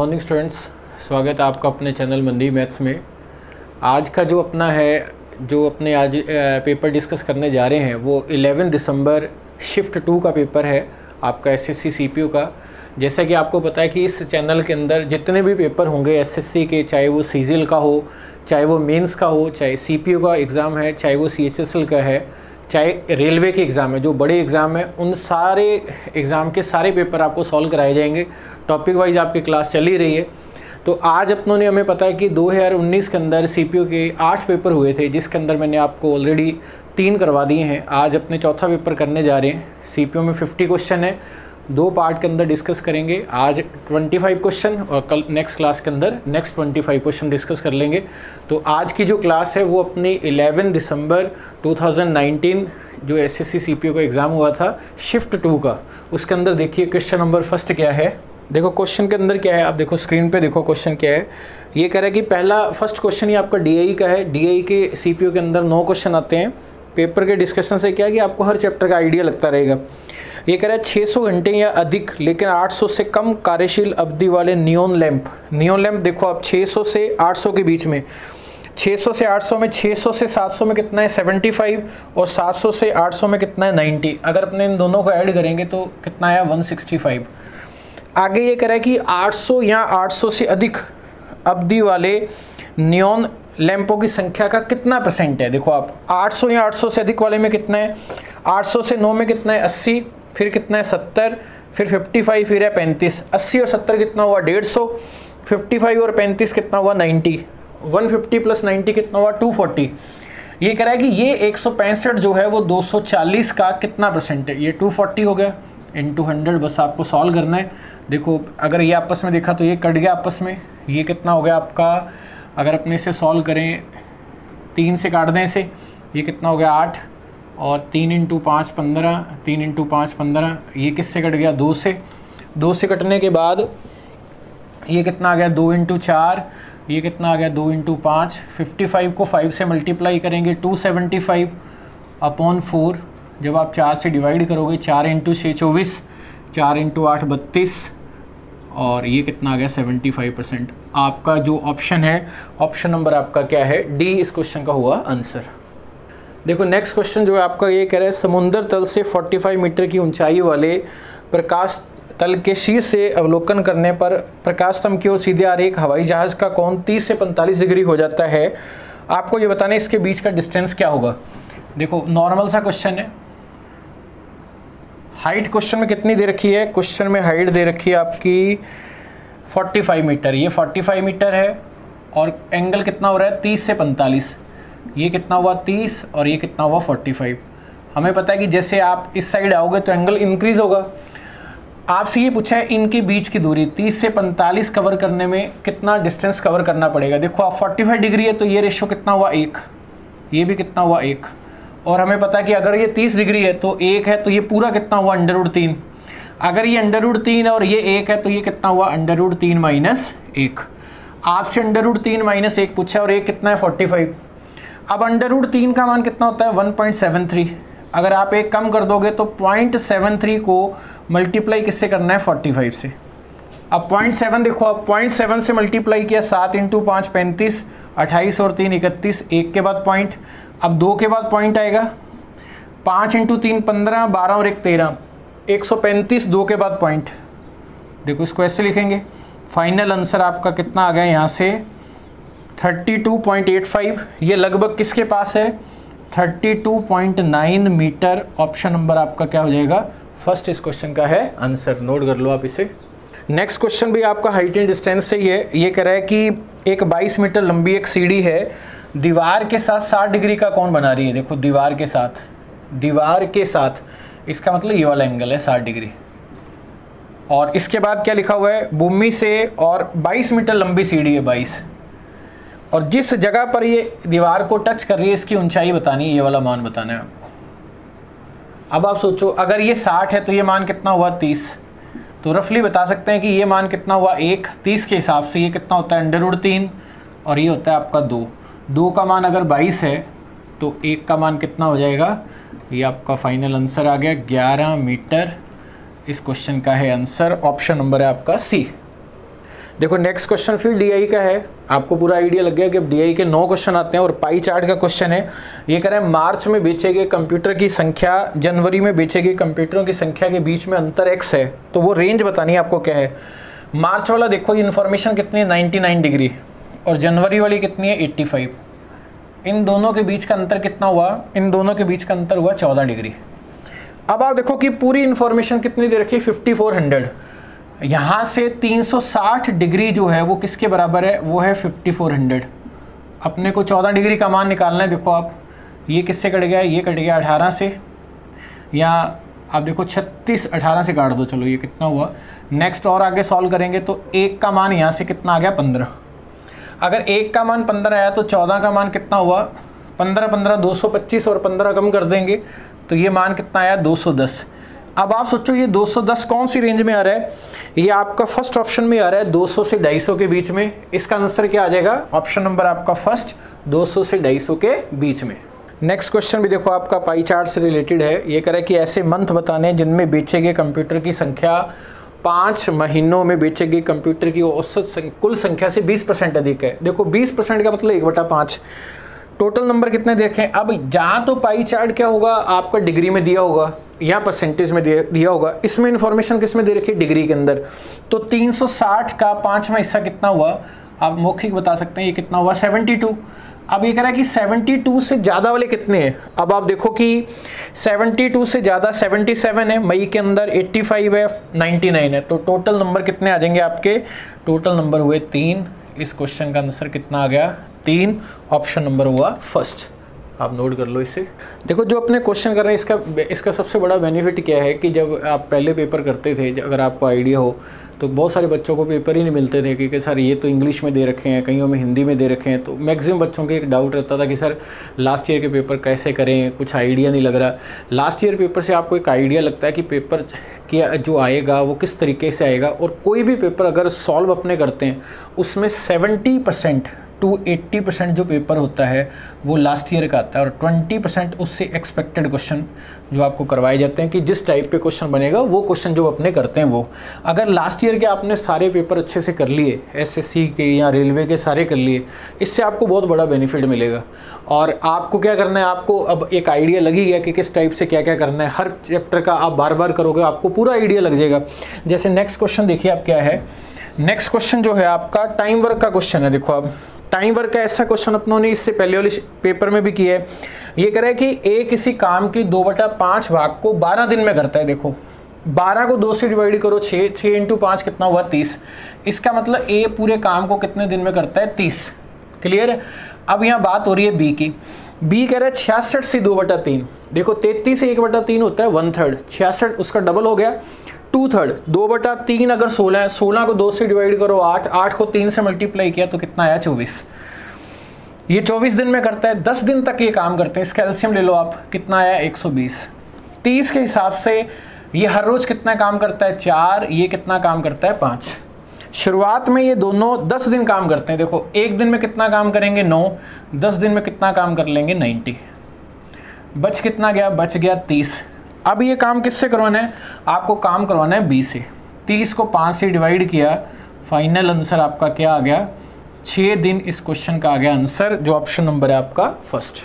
Morning students, स्वागत है आपका अपने चैनल मंदी मैथ्स में। आज का जो अपना है आज पेपर डिस्कस करने जा रहे हैं वो 11 दिसंबर शिफ्ट 2 का पेपर है आपका एसएससी सीपीयू का। जैसा कि आपको पता है कि इस चैनल के अंदर जितने भी पेपर होंगे एसएससी के, चाहे वो सीजीएल का हो, चाहे वो मेंस का हो, चाहे सीपीयू का एग्ज़ाम है, चाहे वो सीएचएसएल का है, चाहे रेलवे के एग्ज़ाम है, जो बड़े एग्ज़ाम है, उन सारे एग्ज़ाम के सारे पेपर आपको सॉल्व कराए जाएंगे। टॉपिक वाइज आपकी क्लास चल ही रही है। तो आज अपनों ने हमें पता है कि 2019 के अंदर सीपीयू के 8 पेपर हुए थे, जिसके अंदर मैंने आपको ऑलरेडी 3 करवा दिए हैं। आज अपने चौथा पेपर करने जा रहे हैं। सीपीयू में 50 क्वेश्चन है, 2 पार्ट के अंदर डिस्कस करेंगे। आज 25 क्वेश्चन और कल नेक्स्ट क्लास के अंदर नेक्स्ट 25 क्वेश्चन डिस्कस कर लेंगे। तो आज की जो क्लास है वो अपनी 11 दिसंबर 2019 जो एसएससी सीपीयू का एग्ज़ाम हुआ था शिफ्ट 2 का, उसके अंदर देखिए क्वेश्चन नंबर फर्स्ट क्या है। देखो क्वेश्चन के अंदर क्या है, आप देखो स्क्रीन पे देखो क्वेश्चन क्या है। ये कह रहा है कि फर्स्ट क्वेश्चन ही आपका डीआई का है। डीआई के सीपीयू के अंदर 9 क्वेश्चन आते हैं। पेपर के डिस्कशन से क्या है कि आपको हर चैप्टर का आइडिया लगता रहेगा। ये कह रहा है 600 घंटे या अधिक लेकिन 800 से कम कार्यशील अवधि वाले नियॉन लैंप देखो आप 600 से 800 के बीच में, 600 से 800 में, 600 से 700 में कितना है 75 और 700 से 800 में कितना है 90। अगर अपने इन दोनों को ऐड करेंगे तो कितना है 165। आगे ये कह रहा है कि 800 या 800 से अधिक अवधि वाले नियॉन लैंपों की संख्या का कितना परसेंट है। देखो आप 800 या 800 से अधिक वाले में कितना है, 800 से 9 में कितना है 80, फिर कितना है 70, फिर 55, फिर है 35। 80 और 70 कितना हुआ 150, 55 और 35 कितना हुआ 90, 150 प्लस 90 कितना हुआ 240। ये कह रहा है कि ये 165 जो है वो 240 का कितना परसेंट है। ये 240 हो गया इंटू 100, बस आपको सॉल्व करना है। देखो अगर ये आपस में देखा तो ये कट गया आपस में, ये कितना हो गया आपका, अगर अपने इसे सॉल्व करें 3 से काट दें इसे, ये कितना हो गया 8 और 3 इंटू 5 15, 3 इंटू 5 15। ये किससे कट गया 2 से, 2 से कटने के बाद ये कितना आ गया 2 इंटू 4, ये कितना आ गया 2 इंटू 5। 55 को 5 से मल्टीप्लाई करेंगे 275 अपॉन 4। जब आप 4 से डिवाइड करोगे 4 इंटू 6 24, 4 इंटू 8 32 और ये कितना आ गया 75%। आपका जो ऑप्शन है, ऑप्शन नंबर आपका क्या है डी, इस क्वेश्चन का हुआ आंसर। देखो नेक्स्ट क्वेश्चन जो है आपका ये कह रहा है समुद्र तल से 45 मीटर की ऊंचाई वाले प्रकाश तल के शीर्ष से अवलोकन करने पर प्रकाश स्तंभ की ओर सीधे आ रहे एक हवाई जहाज का कोण 30 से 45 डिग्री हो जाता है। आपको ये बताना है इसके बीच का डिस्टेंस क्या होगा। देखो नॉर्मल सा क्वेश्चन है। हाइट क्वेश्चन में कितनी दे रखी है, क्वेश्चन में हाइट दे रखी है आपकी 45 मीटर। ये 45 मीटर है और एंगल कितना हो रहा है 30 से 45। ये कितना हुआ 30 और ये कितना हुआ 45। हमें पता है कि जैसे आप इस साइड आओगे तो एंगल इंक्रीज होगा। आपसे ये पूछा है इनके बीच की दूरी 30 से 45 कवर करने में कितना डिस्टेंस कवर करना पड़ेगा। देखो आप 45 डिग्री है तो ये रेशियो कितना हुआ 1, ये भी कितना हुआ 1, और हमें पता है कि अगर ये 30 डिग्री है तो 1 है तो ये पूरा कितना हुआ √3। अगर ये √3 है और ये 1 है तो ये कितना हुआ √3 माइनस 1। आपसे √3 माइनस 1 पूछा है और 1 कितना है 45। अब √3 का मान कितना होता है 1.73। अगर आप 1 कम कर दोगे तो 0.73 को मल्टीप्लाई किससे करना है 45 से। अब 0.7 देखो, अब 0.7 से मल्टीप्लाई किया 7 इंटू 5 35, 28 और 3 31, 1 के बाद पॉइंट, अब 2 के बाद पॉइंट आएगा, 5 इंटू 3 15, 12 और 1 13, 135, 2 के बाद पॉइंट। देखो इसको ऐसे लिखेंगे। फाइनल आंसर आपका कितना आ गया यहाँ से 32.85। ये लगभग किसके पास है 32.9 मीटर। ऑप्शन नंबर आपका क्या हो जाएगा फर्स्ट, इस क्वेश्चन का है आंसर। नोट कर लो आप इसे। नेक्स्ट क्वेश्चन भी आपका हाइट एंड डिस्टेंस से ही है। ये कह रहा है कि एक 22 मीटर लंबी एक सीढ़ी है, दीवार के साथ 60 डिग्री का कोण बना रही है। देखो दीवार के साथ इसका मतलब ये वाला एंगल है 60 डिग्री। और इसके बाद क्या लिखा हुआ है भूमि से, और 22 मीटर लंबी सीढ़ी है 22, और जिस जगह पर ये दीवार को टच कर रही है इसकी ऊंचाई बतानी है, ये वाला मान बताना है आपको। अब आप सोचो अगर ये 60 है तो ये मान कितना हुआ 30, तो रफली बता सकते हैं कि ये मान कितना हुआ 1। 30 के हिसाब से ये कितना होता है √3 और ये होता है आपका 2। 2 का मान अगर 22 है तो 1 का मान कितना हो जाएगा, ये आपका फाइनल आंसर आ गया 11 मीटर। इस क्वेश्चन का है आंसर, ऑप्शन नंबर है आपका सी। देखो नेक्स्ट क्वेश्चन फिर डीआई का है। आपको पूरा आइडिया लग गया कि अब डीआई के 9 क्वेश्चन आते हैं और पाई चार्ट का क्वेश्चन है। ये कह रहा है मार्च में बेचे गए कंप्यूटर की संख्या जनवरी में बेचे गए कंप्यूटरों की संख्या के बीच में अंतर x है, तो वो रेंज बतानी है आपको क्या है। मार्च वाला देखो इन्फॉर्मेशन कितनी है 99 डिग्री और जनवरी वाली कितनी है 85। इन दोनों के बीच का अंतर कितना हुआ, इन दोनों के बीच का अंतर हुआ 14 डिग्री। अब आप देखो कि पूरी इन्फॉर्मेशन कितनी दे रखी है 5400। यहाँ से 360 डिग्री जो है वो किसके बराबर है, वो है 5400। अपने को 14 डिग्री का मान निकालना है। देखो आप ये किससे कट गया, ये कट गया 18 से, या आप देखो 36 18 से काट दो, चलो ये कितना हुआ। नेक्स्ट और आगे सॉल्व करेंगे तो 1 का मान यहाँ से कितना आ गया 15। अगर 1 का मान 15 आया तो 14 का मान कितना हुआ 15 15 225 और 15 कम कर देंगे तो ये मान कितना आया 210। अब आप सोचो ये 210 कौन सी रेंज में आ रहा है, ये आपका फर्स्ट ऑप्शन में आ रहा है 200 से 250 के बीच में। इसका आंसर क्या आ जाएगा, ऑप्शन नंबर आपका फर्स्ट 200 से 250 के बीच में। नेक्स्ट क्वेश्चन भी देखो आपका पाई चार्ट से रिलेटेड है। ये कह रहा है कि ऐसे मंथ बताने जिनमें बेचे गए कंप्यूटर की संख्या 5 महीनों में बेचे गए कंप्यूटर की औसत कुल संख्या से 20% अधिक है। देखो 20% का मतलब 1/5। टोटल नंबर कितने देखें, अब जहाँ तो पाई चार्ट क्या होगा आपका डिग्री में दिया होगा या परसेंटेज में दिया होगा, इसमें इंफॉर्मेशन किस में दे रखी है डिग्री के अंदर। तो 360 का 5वां हिस्सा कितना हुआ, आप मौखिक बता सकते हैं ये कितना हुआ 72। अब ये कह रहा है कि 72 से ज़्यादा वाले कितने हैं। अब आप देखो कि 72 से ज़्यादा 77 है, मई के अंदर 85 है, 99 है, तो टोटल नंबर कितने आ जाएंगे आपके, टोटल नंबर हुए 3। इस क्वेश्चन का आंसर कितना आ गया 3, ऑप्शन नंबर हुआ फर्स्ट। आप नोट कर लो इसे। देखो जो अपने क्वेश्चन कर रहे हैं इसका सबसे बड़ा बेनिफिट क्या है कि जब आप पहले पेपर करते थे, अगर आपको आइडिया हो, तो बहुत सारे बच्चों को पेपर ही नहीं मिलते थे क्योंकि सर ये तो इंग्लिश में दे रखे हैं, कईयों में हिंदी में दे रखे हैं। तो मैक्सिमम बच्चों के एक डाउट रहता था कि सर लास्ट ईयर के पेपर कैसे करें, कुछ आइडिया नहीं लग रहा। लास्ट ईयर पेपर से आपको एक आइडिया लगता है कि पेपर क्या जो आएगा वो किस तरीके से आएगा। और कोई भी पेपर अगर सॉल्व अपने करते हैं उसमें 70% to 80% जो पेपर होता है वो लास्ट ईयर का आता है और 20% उससे एक्सपेक्टेड क्वेश्चन जो आपको करवाए जाते हैं कि जिस टाइप पे क्वेश्चन बनेगा वो क्वेश्चन जो अपने करते हैं वो। अगर लास्ट ईयर के आपने सारे पेपर अच्छे से कर लिए, एसएससी के या रेलवे के सारे कर लिए, इससे आपको बहुत बड़ा बेनिफिट मिलेगा। और आपको क्या करना है, आपको अब एक आइडिया लगी गया कि किस टाइप से क्या क्या करना है। हर चैप्टर का आप बार बार करोगे आपको पूरा आइडिया लग जाएगा। जैसे नेक्स्ट क्वेश्चन देखिए आप क्या है, नेक्स्ट क्वेश्चन जो है आपका टाइम वर्क का क्वेश्चन है। देखो अब टाइम वर्क का ऐसा क्वेश्चन अपनों ने इससे पहले वाले पेपर में भी किया है। ये कह रहा है कि ए किसी काम के 2/5 भाग को 12 दिन में करता है। देखो 12 को 2 से डिवाइड करो, 6 × 5 कितना हुआ 30। इसका मतलब ए पूरे काम को कितने दिन में करता है 30। क्लियर है। अब यहाँ बात हो रही है बी की। बी कह रहा है 66 से 2/3। देखो 33 से 1/3 होता है 1/3, 66 उसका डबल हो गया 2/3। 2/3 अगर 16 है, 16 को 2 से डिवाइड करो 8, 8 को 3 से मल्टीप्लाई किया तो कितना आया 24। ये 24 दिन में करता है, 10 दिन तक ये काम करते हैं। इसका एलसीएम ले लो आप, कितना आया 120। 30 के हिसाब से ये हर रोज कितना काम करता है 4, ये कितना काम करता है 5। शुरुआत में ये दोनों 10 दिन काम करते हैं। देखो एक दिन में कितना काम करेंगे 9, 10 दिन में कितना काम कर लेंगे 90। बच कितना गया, बच गया 30। अब ये काम किससे करवाना है, आपको काम करवाना है बी से। 30 को 5 से डिवाइड किया, फाइनल आंसर आपका क्या आ गया 6 दिन। इस क्वेश्चन का आ गया आंसर जो ऑप्शन नंबर है आपका फर्स्ट।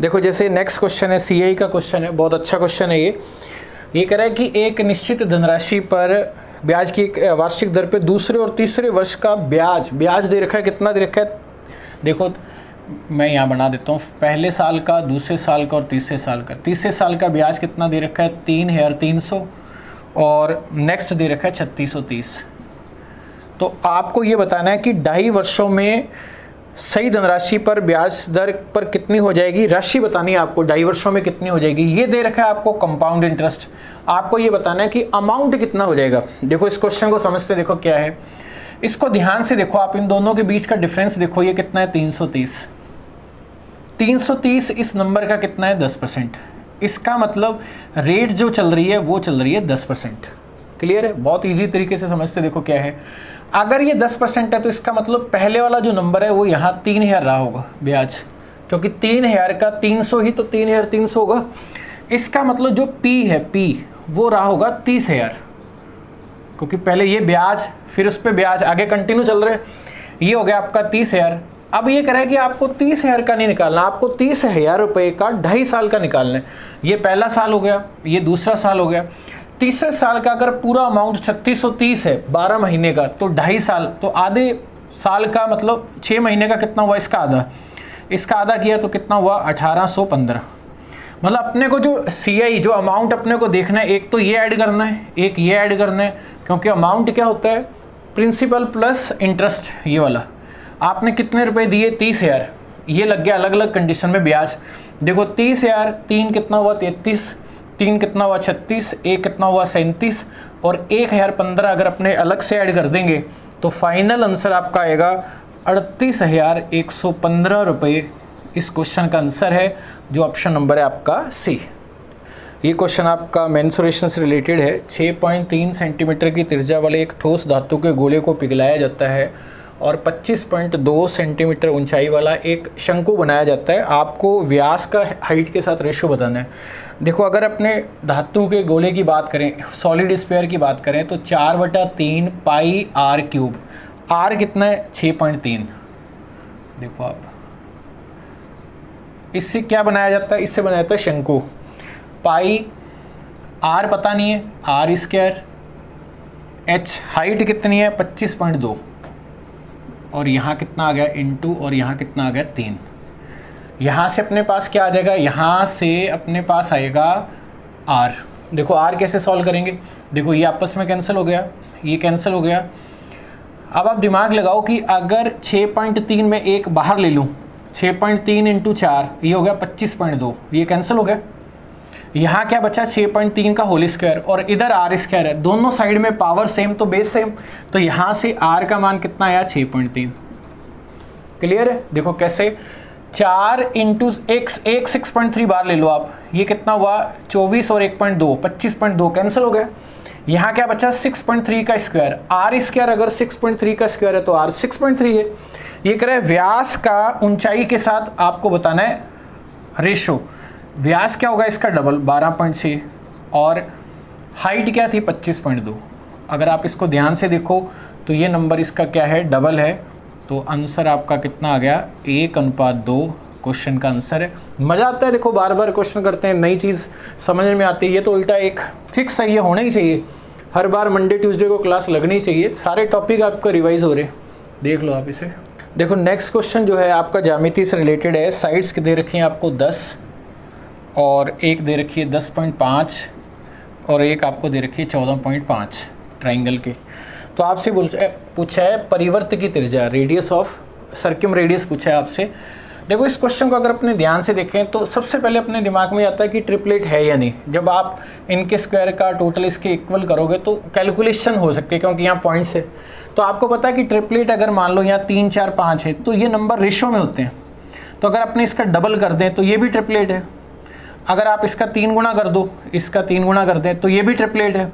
देखो जैसे नेक्स्ट क्वेश्चन है सीआई का क्वेश्चन है, बहुत अच्छा क्वेश्चन है ये कह रहा है कि एक निश्चित धनराशि पर ब्याज की वार्षिक दर पे दूसरे और तीसरे वर्ष का ब्याज दे रखा है। कितना दे रखा है, देखो मैं यहाँ बना देता हूँ, पहले साल का, दूसरे साल का और तीसरे साल का। तीसरे साल का ब्याज कितना दे रखा है 3,300 और नेक्स्ट दे रखा है 3,630। तो आपको ये बताना है कि 2.5 वर्षों में सही धनराशि पर ब्याज दर पर कितनी हो जाएगी, राशि बतानी है आपको 2.5 वर्षों में कितनी हो जाएगी। ये दे रखा है आपको कंपाउंड इंटरेस्ट, आपको ये बताना है कि अमाउंट कितना हो जाएगा। देखो इस क्वेश्चन को समझते देखो क्या है, इसको ध्यान से देखो आप, इन दोनों के बीच का डिफरेंस देखो, ये कितना है 330। 330 इस नंबर का कितना है 10%। इसका मतलब रेट जो चल रही है वो चल रही है 10%। क्लियर है, बहुत इजी तरीके से समझते देखो क्या है। अगर ये 10% है तो इसका मतलब पहले वाला जो नंबर है वो यहाँ 3,000 रहा होगा ब्याज, क्योंकि 3,000 का 300 ही तो 3,300 होगा। इसका मतलब जो P है P वो रहा होगा 30,000, क्योंकि पहले ये ब्याज फिर उस पर ब्याज, आगे कंटिन्यू चल रहे, ये हो गया आपका 30,000। अब ये कह रहा है कि आपको 30,000 का नहीं निकालना, आपको 30,000 रुपये का 2.5 साल का निकालना है। ये पहला साल हो गया, ये दूसरा साल हो गया। तीसरे साल का अगर पूरा अमाउंट 3630 है 12 महीने का, तो 2.5 साल, तो आधे साल का मतलब 6 महीने का कितना हुआ, इसका आधा, इसका आधा किया तो कितना हुआ 1815। मतलब अपने को जो CI जो अमाउंट अपने को देखना है, एक तो ये ऐड करना है, एक ये ऐड करना है, क्योंकि अमाउंट क्या होता है, प्रिंसिपल प्लस इंटरेस्ट। ये वाला आपने कितने रुपए दिए, 30,000, ये लग गया अलग अलग कंडीशन में ब्याज। देखो 30,000, 3 कितना हुआ 33, 3 कितना हुआ 36, 1 कितना हुआ 37 और 1015 अगर अपने अलग से ऐड कर देंगे तो फाइनल आंसर आपका आएगा 38,115 रुपये। इस क्वेश्चन का आंसर है जो ऑप्शन नंबर है आपका सी। ये क्वेश्चन आपका मेंसुरेशन से रिलेटेड है। 6.3 सेंटीमीटर की त्रिज्या वाले एक ठोस धातु के गोले को पिघलाया जाता है और 25.2 सेंटीमीटर ऊंचाई वाला एक शंकु बनाया जाता है। आपको व्यास का हाइट के साथ रेशो बताना है। देखो अगर अपने धातु के गोले की बात करें, सॉलिड स्फीयर की बात करें, तो 4/3 पाई आर क्यूब, आर कितना है 6.3। देखो आप, इससे क्या बनाया जाता है, इससे बनाया जाता है शंकु। पाई आर पता नहीं है, आर स्क्वायर, एच हाइट कितनी है 25.2 और यहाँ कितना आ गया इनटू, और यहाँ कितना आ गया 3। यहाँ से अपने पास क्या आ जाएगा, यहाँ से अपने पास आएगा आर। देखो आर कैसे सॉल्व करेंगे, देखो ये आपस में कैंसिल हो गया, ये कैंसिल हो गया। अब आप दिमाग लगाओ कि अगर 6.3 में एक बाहर ले लूँ, 6.3 इंटू 4 ये हो गया 25.2, ये कैंसिल हो गया। यहाँ क्या बचा 6.3 का होल स्क्वायर और इधर आर स्क्वायर है, दोनों साइड में पावर सेम तो बेस सेम, तो यहाँ से आर का मान कितना आया 6.3। क्लियर है। देखो कैसे, 4 इंटू एक 6.3 बार ले लो आप, ये कितना हुआ 24 और 1.2 25.2 कैंसिल हो गया। यहाँ क्या बचा 6.3 का स्क्वायर, आर स्क्वायर अगर 6.3 का स्क्वायर है तो आर 6.3 है। ये कह रहा है व्यास का ऊंचाई के साथ आपको बताना है रेशो। व्यास क्या होगा इसका डबल 12.6 और हाइट क्या थी 25.2। अगर आप इसको ध्यान से देखो तो ये नंबर इसका क्या है डबल है, तो आंसर आपका कितना आ गया 1:2 क्वेश्चन का आंसर है। मज़ा आता है, देखो बार बार क्वेश्चन करते हैं, नई चीज़ समझ में आती है। ये तो उल्टा एक फिक्स है, ये होना ही चाहिए, हर बार मंडे ट्यूसडे को क्लास लगनी चाहिए, सारे टॉपिक आपका रिवाइज हो रहे, देख लो आप इसे। देखो नेक्स्ट क्वेश्चन जो है आपका ज्यामिति से रिलेटेड है। साइड्स दे रखी हैं आपको 10 और एक दे रखी है 10.5 और एक आपको दे रखी है 14.5 ट्राइंगल के। तो आपसे पूछा है परिवर्त की त्रिज्या, रेडियस ऑफ सर्कम रेडियस पूछा है आपसे। देखो इस क्वेश्चन को अगर अपने ध्यान से देखें तो सबसे पहले अपने दिमाग में आता है कि ट्रिपलेट है या नहीं। जब आप इनके स्क्वायर का टोटल इसके इक्वल करोगे तो कैलकुलेशन हो सकती है, क्योंकि यहाँ पॉइंट्स है। तो आपको पता है कि ट्रिपलेट अगर मान लो यहाँ 3 4 5 है तो ये नंबर रेशो में होते हैं। तो अगर अपने इसका डबल कर दें तो ये भी ट्रिपलेट है। अगर आप इसका 3 गुना कर दो, इसका 3 गुना कर दें तो ये भी ट्रिपलेट है।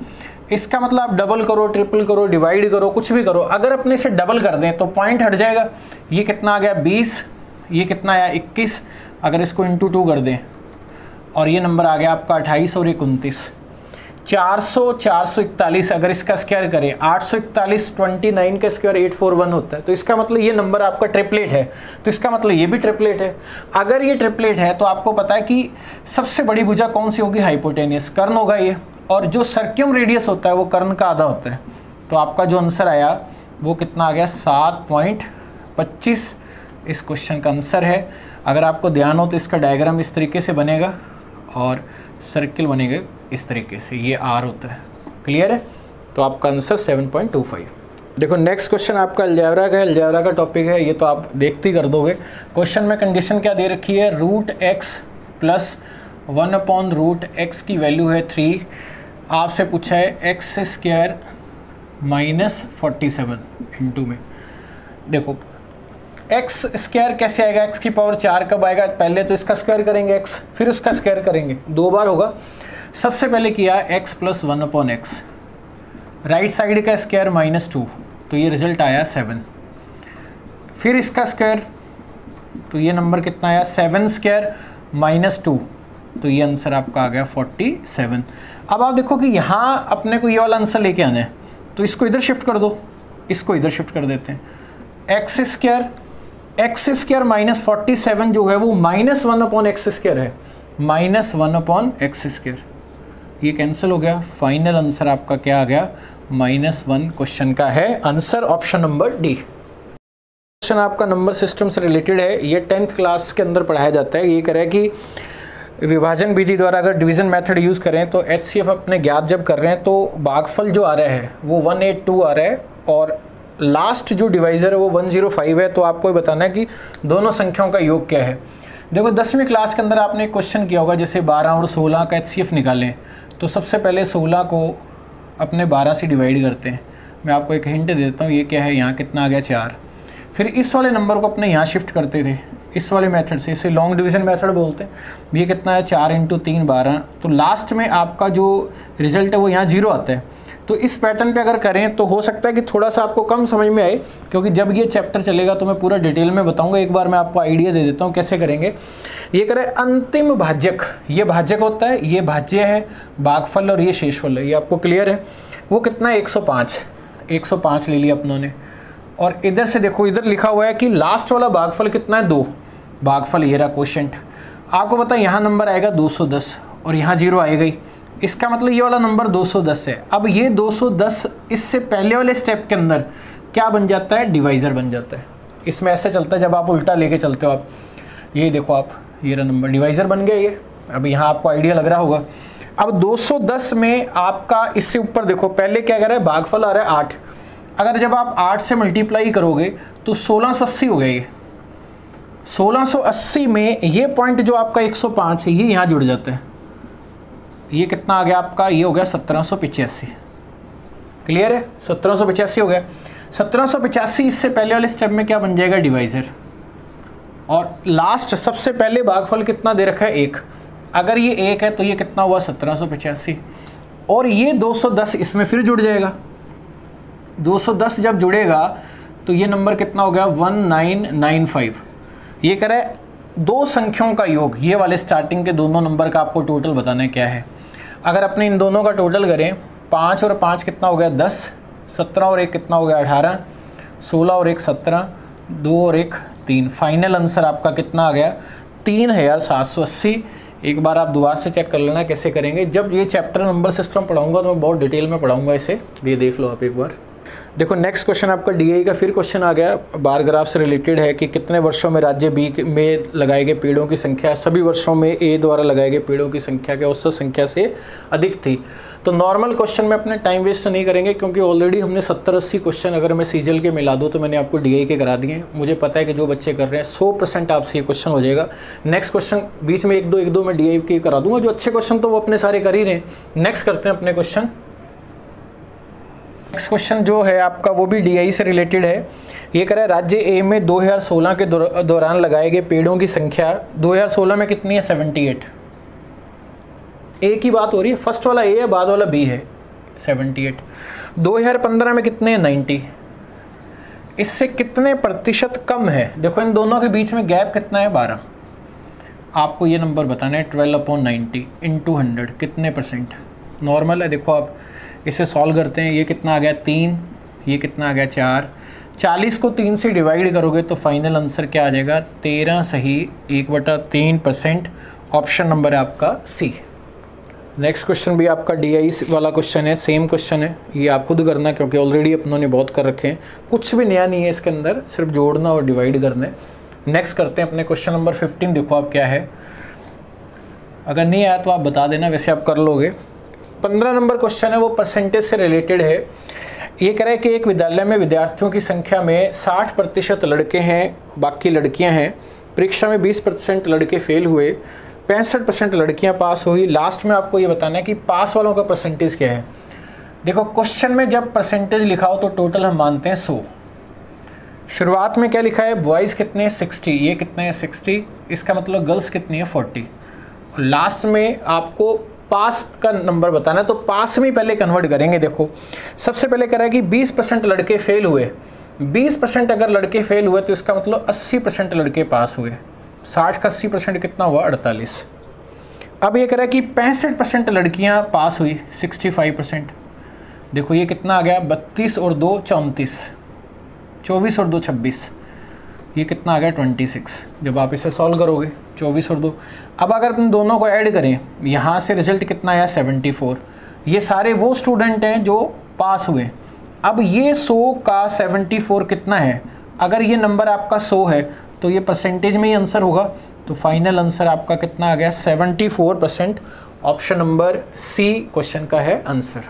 इसका मतलब आप डबल करो, ट्रिपल करो, डिवाइड करो, कुछ भी करो, अगर अपने इसे डबल कर दें तो पॉइंट हट जाएगा। ये कितना आ गया 20, ये कितना आया 21, अगर इसको इंटू 2 कर दें और ये नंबर आ गया आपका 28 और 29। 400 441 अगर इसका स्क्वायर करें 841, 29 का स्क्वायर 841 होता है। तो इसका मतलब ये नंबर आपका ट्रिपलेट है, तो इसका मतलब ये भी ट्रिपलेट है। अगर ये ट्रिपलेट है तो आपको पता है कि सबसे बड़ी भुजा कौन सी होगी, हाइपोटेनियस, कर्ण होगा ये, और जो सर्क्यूम रेडियस होता है वो कर्ण का आधा होता है। तो आपका जो आंसर आया वो कितना आ गया 7.25 इस क्वेश्चन का आंसर है। अगर आपको ध्यान हो तो इसका डायग्राम इस तरीके से बनेगा और सर्किल बनेगा इस तरीके से, ये आर होता है। क्लियर है। तो आपका आंसर 7.25। देखो नेक्स्ट क्वेश्चन आपका अलजेब्रा का है, अलजेब्रा का टॉपिक है, ये तो आप देखते ही कर दोगे। क्वेश्चन में कंडीशन क्या दे रखी है, √x + 1/√x की वैल्यू है 3। आपसे पूछा है x² - 47 इंटू में। देखो x² कैसे आएगा, x की पावर 4 कब आएगा, पहले तो इसका स्क्वायर करेंगे x, फिर उसका स्क्वायर करेंगे, 2 बार होगा। सबसे पहले किया x + 1/x, राइट साइड का स्क्वायर -2, तो ये रिजल्ट आया 7। फिर इसका स्क्वायर, तो ये नंबर कितना आया 7² - 2, तो ये आंसर आपका आ गया 47। अब आप देखो कि यहाँ अपने को ये वाला आंसर लेके आना है, तो इसको इधर शिफ्ट कर दो, इसको इधर शिफ्ट कर देते हैं। एक्स स्क्वायर माइनस 47 जो है वो -1 अपॉन एक्स स्क्वायर है, -1 अपॉन एक्स स्क्वायर, ये कैंसिल हो गया। फाइनल आंसर आपका क्या आ गया, -1 क्वेश्चन का है answer option number D. Question आपका नंबर सिस्टम से रिलेटेड है, ये 10th क्लास के अंदर पढ़ाया जाता है। ये कह रहा है कि विभाजन विधि द्वारा अगर डिवीजन मेथड यूज़ करें तो HCF अपने ज्ञात जब कर रहे हैं तो भागफल जो आ रहा है वो 182 आ रहा है और लास्ट जो डिवाइज़र है वो 105 है। तो आपको बताना है कि दोनों संख्याओं का योग क्या है। देखो 10वीं क्लास के अंदर आपने एक क्वेश्चन किया होगा, जैसे 12 और 16 का HCF निकालें तो सबसे पहले 16 को अपने 12 से डिवाइड करते हैं। मैं आपको एक हिंट दे देता हूँ, ये क्या है, यहाँ कितना आ गया 4। फिर इस वाले नंबर को अपने यहाँ शिफ्ट करते थे इस वाले मेथड से, इसे लॉन्ग डिवीज़न मेथड बोलते हैं। ये कितना है 4 × 3 12। तो लास्ट में आपका जो रिजल्ट है वो यहाँ 0 आता है। तो इस पैटर्न पे अगर करें तो हो सकता है कि थोड़ा सा आपको कम समझ में आए, क्योंकि जब ये चैप्टर चलेगा तो मैं पूरा डिटेल में बताऊंगा। एक बार मैं आपको आइडिया दे देता हूँ कैसे करेंगे। ये करें अंतिम भाज्यक, ये भाज्यक होता है, ये भाज्य है, भागफल और ये शेषफल है, ये आपको क्लियर है। वो कितना है 105 ले लिया अपनों ने। और इधर से देखो, इधर लिखा हुआ है कि लास्ट वाला भागफल कितना है 2, भागफल ये रहा क्वोशिएंट। आपको पता है यहाँ नंबर आएगा 210 और यहाँ 0 आएगा ही, इसका मतलब ये वाला नंबर 210 है। अब ये 210 इससे पहले वाले स्टेप के अंदर क्या बन जाता है, डिवाइज़र बन जाता है। इसमें ऐसे चलता है जब आप उल्टा लेके चलते हो आप, ये देखो आप, ये रहा नंबर, डिवाइज़र बन गया ये। अब यहाँ आपको आइडिया लग रहा होगा। अब 210 में आपका इससे ऊपर देखो, पहले क्या कर रहा है, भागफल आ रहा है 8। अगर जब आप 8 से मल्टीप्लाई करोगे तो 1680 हो गया ये। 1680 में ये पॉइंट जो आपका 105 है ये यहाँ जुड़ जाता है। ये कितना आ गया आपका, ये हो गया 1785। क्लियर है, 1785 हो गया। 1785 इससे पहले वाले स्टेप में क्या बन जाएगा, डिवाइज़र। और लास्ट सबसे पहले भागफल कितना दे रखा है 1। अगर ये 1 है तो ये कितना हुआ 1785, और ये 210 इसमें फिर जुड़ जाएगा। 210 जब जुड़ेगा तो ये नंबर कितना हो गया 1995। ये करे दो संख्याओं का योग, ये वाले स्टार्टिंग के दोनों नंबर का आपको टोटल बताना है क्या है। अगर अपने इन दोनों का टोटल करें, 5 और 5 कितना हो गया 10, 17 और 1 कितना हो गया 18, 16 और 1 17, 2 और 1 3। फाइनल आंसर आपका कितना आ गया 3780। एक बार आप दोबारा से चेक कर लेना कैसे करेंगे। जब ये चैप्टर नंबर सिस्टम पढ़ाऊंगा तो मैं बहुत डिटेल में पढ़ाऊंगा इसे, ये देख लो आप एक बार। देखो नेक्स्ट क्वेश्चन आपका डीआई का फिर क्वेश्चन आ गया, बार ग्राफ से रिलेटेड है कि कितने वर्षों में राज्य बी में लगाए गए पेड़ों की संख्या सभी वर्षों में ए द्वारा लगाए गए पेड़ों की संख्या के औसत संख्या से अधिक थी। तो नॉर्मल क्वेश्चन में अपने टाइम वेस्ट नहीं करेंगे, क्योंकि ऑलरेडी हमने 70-80 क्वेश्चन अगर मैं सीजल के मिला दूँ तो मैंने आपको डीआई के करा दिए। मुझे पता है कि जो बच्चे कर रहे हैं 100% आपसे ये क्वेश्चन हो जाएगा। नेक्स्ट क्वेश्चन बीच में एक दो मैं डीआई के करा दूंगा। जो अच्छे क्वेश्चन तो वो अपने सारे कर ही रहे हैं। नेक्स्ट करते हैं अपने क्वेश्चन। नेक्स्ट क्वेश्चन जो है आपका वो भी डीआई से रिलेटेड है। ये कह रहा है राज्य ए में 2016 के दौरान लगाए गए पेड़ों की संख्या 2016 में कितनी है 78। ए की बात हो रही है, फर्स्ट वाला ए है बाद वाला बी है 78। 2015 में कितने हैं 90। इससे कितने प्रतिशत कम है, देखो इन दोनों के बीच में गैप कितना है 12। आपको ये नंबर बताना है 12/90 × 100 कितने परसेंट। नॉर्मल है, देखो आप इसे सॉल्व करते हैं। ये कितना आ गया 3, ये कितना आ गया 4। 40 को 3 से डिवाइड करोगे तो फाइनल आंसर क्या आ जाएगा 13 सही 1/3%। ऑप्शन नंबर है आपका सी। नेक्स्ट क्वेश्चन भी आपका डीआई वाला क्वेश्चन है, सेम क्वेश्चन है। ये आप खुद करना क्योंकि ऑलरेडी अपनों ने बहुत कर रखे हैं, कुछ भी नया नहीं है इसके अंदर, सिर्फ जोड़ना और डिवाइड करना है। नेक्स्ट करते हैं अपने क्वेश्चन नंबर 15। देखो आप क्या है, अगर नहीं आया तो आप बता देना, वैसे आप कर लोगे। 15 नंबर क्वेश्चन है वो परसेंटेज से रिलेटेड है। ये कह रहा है कि एक विद्यालय में विद्यार्थियों की संख्या में 60% लड़के हैं, बाकी लड़कियां हैं। परीक्षा में 20% लड़के फेल हुए, 65% लड़कियां पास हुई। लास्ट में आपको ये बताना है कि पास वालों का परसेंटेज क्या है। देखो क्वेश्चन में जब परसेंटेज लिखा हो तो टोटल हम मानते हैं 100। शुरुआत में क्या लिखा है बॉयज़ कितने हैं 60, ये कितने हैं 60, इसका मतलब गर्ल्स कितनी है 40। और लास्ट में आपको पास का नंबर बताना है, तो पास में पहले कन्वर्ट करेंगे। देखो सबसे पहले कह रहा है कि 20% लड़के फेल हुए। 20% अगर लड़के फेल हुए तो इसका मतलब 80% लड़के पास हुए। 60 का 80% कितना हुआ 48। अब ये कह रहा है कि 65% लड़कियां पास हुई 65%। देखो ये कितना आ गया, 32 और 2 34, 24 और 2 26, ये कितना आ गया 26। जब आप इसे सॉल्व करोगे 24 और 2, अब अगर अपन दोनों को ऐड करें, यहाँ से रिजल्ट कितना आया 74। ये सारे वो स्टूडेंट हैं जो पास हुए। अब ये 100 का 74 कितना है, अगर ये नंबर आपका 100 है तो ये परसेंटेज में ही आंसर होगा। तो फाइनल आंसर आपका कितना आ गया 74%। ऑप्शन नंबर सी क्वेश्चन का है आंसर।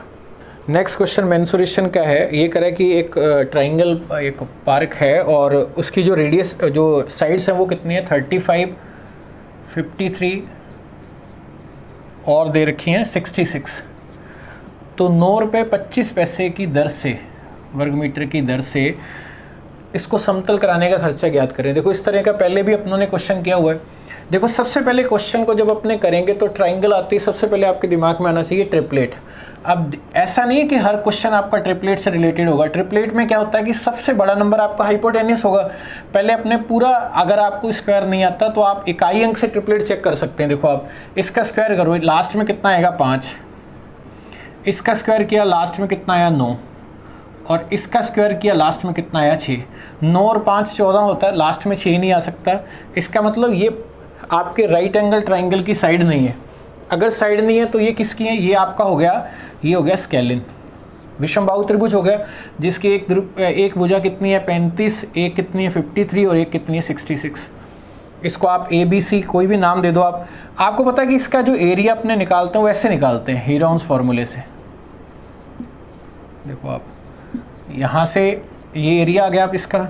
नेक्स्ट क्वेश्चन मेंसुरेशन का है। ये करें कि एक ट्राइंगल, एक पार्क है और उसकी जो रेडियस, जो साइड्स हैं वो कितनी है 35, 53 और दे रखी हैं 66। तो 9 रुपये 25 पैसे की दर से, वर्ग मीटर की दर से इसको समतल कराने का खर्चा ज्ञात करें। देखो इस तरह का पहले भी अपनों ने क्वेश्चन किया हुआ है। देखो सबसे पहले क्वेश्चन को जब अपने करेंगे तो ट्राइंगल आती है, सबसे पहले आपके दिमाग में आना चाहिए ट्रिपलेट। अब ऐसा नहीं है कि हर क्वेश्चन आपका ट्रिपलेट से रिलेटेड होगा। ट्रिपलेट में क्या होता है कि सबसे बड़ा नंबर आपका हाइपोटेनियस होगा। पहले अपने पूरा, अगर आपको स्क्वायर नहीं आता तो आप इकाई अंक से ट्रिपलेट चेक कर सकते हैं। देखो आप इसका स्क्वायर करो, लास्ट में कितना आएगा 5, इसका स्क्वायर किया लास्ट में कितना आया 9, और इसका स्क्वायर किया लास्ट में कितना आया 6। 9 और 5 14 होता है, लास्ट में 6 नहीं आ सकता। इसका मतलब ये आपके राइट एंगल ट्राइंगल की साइड नहीं है। अगर साइड नहीं है तो ये किसकी है, ये आपका हो गया, ये हो गया स्केलिन, विषमबाहु त्रिभुज हो गया, जिसकी एक भुजा कितनी है 35, एक कितनी है 53 और एक कितनी है 66। इसको आप ABC कोई भी नाम दे दो आप। आपको पता है कि इसका जो एरिया अपने निकालते हैं वैसे निकालते हैं हीरोन्स फॉर्मूले से। देखो आप यहाँ से ये एरिया आ गया, आप इसका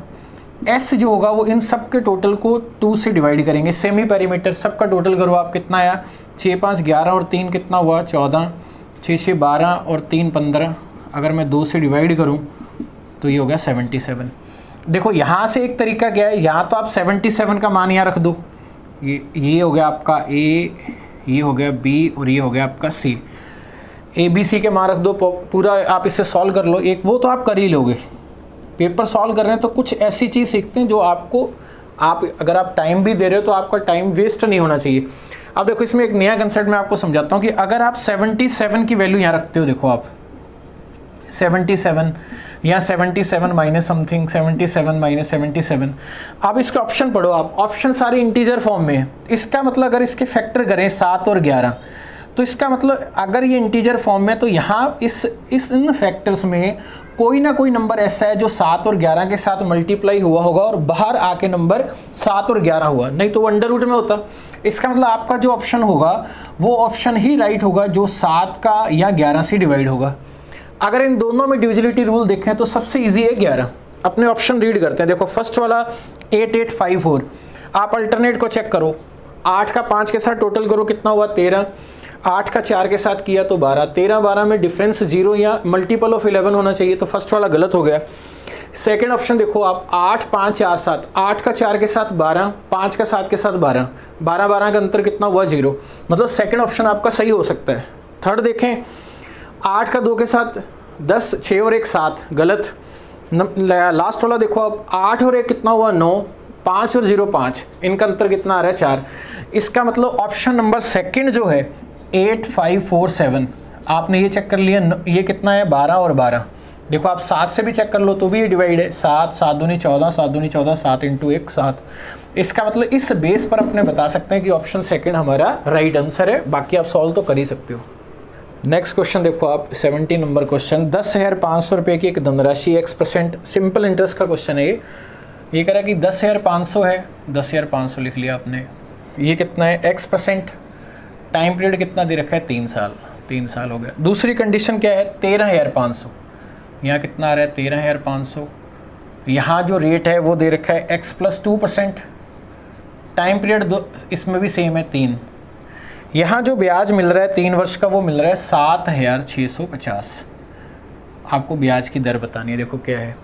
S जो होगा वो इन सब के टोटल को 2 से डिवाइड करेंगे। सेमी पेरीमीटर सबका टोटल करो आप, कितना आया 6 5 11 और 3 कितना हुआ 14, 6 6 12 और 3 15। अगर मैं 2 से डिवाइड करूं तो ये हो गया 77। देखो यहाँ से एक तरीका क्या है, यहाँ तो आप 77 का मान यहाँ रख दो, ये हो गया आपका A, ये हो गया B और ये हो गया आपका C। ABC के मान रख दो, पूरा आप इसे सॉल्व कर लो। एक वो तो आप कर ही लोगे, पेपर सॉल्व कर रहे हैं तो कुछ ऐसी चीज़ सीखते हैं जो आपको, आप अगर आप टाइम भी दे रहे हो तो आपका टाइम वेस्ट नहीं होना चाहिए। अब देखो इसमें एक नया कंसेप्ट मैं आपको समझाता हूँ कि अगर आप 77 की वैल्यू यहाँ रखते हो, देखो आप 77 या 77 माइनस समथिंग, 77 माइनस 77। अब इसका ऑप्शन पढ़ो आप, ऑप्शन सारे इंटीजर फॉर्म में है। इसका मतलब अगर इसके फैक्टर करें 7 और 11 तो इसका मतलब अगर ये इंटीजर फॉर्म में, तो यहाँ इन फैक्टर्स में कोई ना कोई नंबर ऐसा है जो 7 और 11 के साथ मल्टीप्लाई हुआ होगा और बाहर आके नंबर 7 और 11 हुआ, नहीं तो वो अंडर रूट में होता। इसका मतलब आपका जो ऑप्शन होगा वो ऑप्शन ही राइट होगा जो 7 का या 11 से डिवाइड होगा। अगर इन दोनों में डिविजिबिलिटी रूल देखें तो सबसे ईजी है 11। अपने ऑप्शन रीड करते हैं। देखो फर्स्ट वाला 8854, आप अल्टरनेट को चेक करो, 8 का 5 के साथ टोटल करो कितना हुआ 13, 8 का 4 के साथ किया तो 12, 13 12 में डिफरेंस 0 या मल्टीपल ऑफ 11 होना चाहिए, तो फर्स्ट वाला गलत हो गया। सेकेंड ऑप्शन देखो आप 8 5 4 7, 8 का 4 के साथ 12, 5 का 7 के साथ 12, 12 12 का अंतर कितना हुआ 0, मतलब सेकेंड ऑप्शन आपका सही हो सकता है। थर्ड देखें 8 का 2 के साथ 10, 6 और 1 7, गलत। लास्ट वाला देखो आप 8 और 1 कितना हुआ 9, 5 और 0 5, इनका अंतर कितना आ रहा है 4। इसका मतलब ऑप्शन नंबर सेकंड जो है 8547, आपने ये चेक कर लिया, ये कितना है 12 और 12। देखो आप 7 से भी चेक कर लो तो भी ये डिवाइड है, 7 7 दूनी 14, 7 दूनी 14, 7 इंटू 1 7। इसका मतलब इस बेस पर अपने बता सकते हैं कि ऑप्शन सेकंड हमारा राइट आंसर है। बाकी आप सॉल्व तो कर ही सकते हो। नेक्स्ट क्वेश्चन देखो आप 70 नंबर क्वेश्चन, 10,500 रुपये की एक धनराशि X% सिंपल इंटरेस्ट का क्वेश्चन है। ये कह रहा है कि 10,500 है, 10,500 लिख लिया आपने, ये कितना है X%, टाइम पीरियड कितना दे रखा है 3 साल, 3 साल हो गया। दूसरी कंडीशन क्या है 13,500, यहाँ कितना आ रहा है 13,500। यहाँ जो रेट है वो दे रखा है X+2%, टाइम पीरियड इसमें भी सेम है 3। यहाँ जो ब्याज मिल रहा है 3 वर्ष का वो मिल रहा है 7,650। आपको ब्याज की दर बतानी है। देखो क्या है,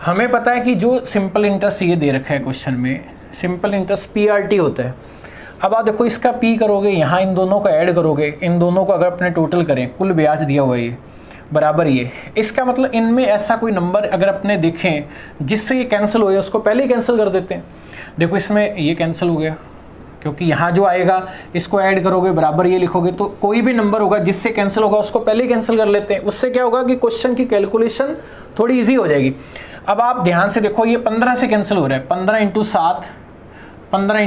हमें पता है कि जो सिंपल इंटरेस्ट ये दे रखा है क्वेश्चन में, सिंपल इंटरेस्ट PRT होता है। अब आप देखो इसका P करोगे, यहाँ इन दोनों को ऐड करोगे, इन दोनों को अगर अपने टोटल करें, कुल ब्याज दिया हुआ है ये बराबर ये। इसका मतलब इनमें ऐसा कोई नंबर अगर अपने देखें जिससे ये कैंसिल हो गया, उसको पहले ही कैंसिल कर देते हैं। देखो इसमें ये कैंसिल हो गया क्योंकि यहाँ जो आएगा इसको ऐड करोगे बराबर ये लिखोगे, तो कोई भी नंबर होगा जिससे कैंसिल होगा उसको पहले ही कैंसिल कर लेते हैं। उससे क्या होगा कि क्वेश्चन की कैलकुलेशन थोड़ी ईजी हो जाएगी। अब आप ध्यान से देखो, ये 15 से कैंसिल हो रहा है, 15 × 7, 15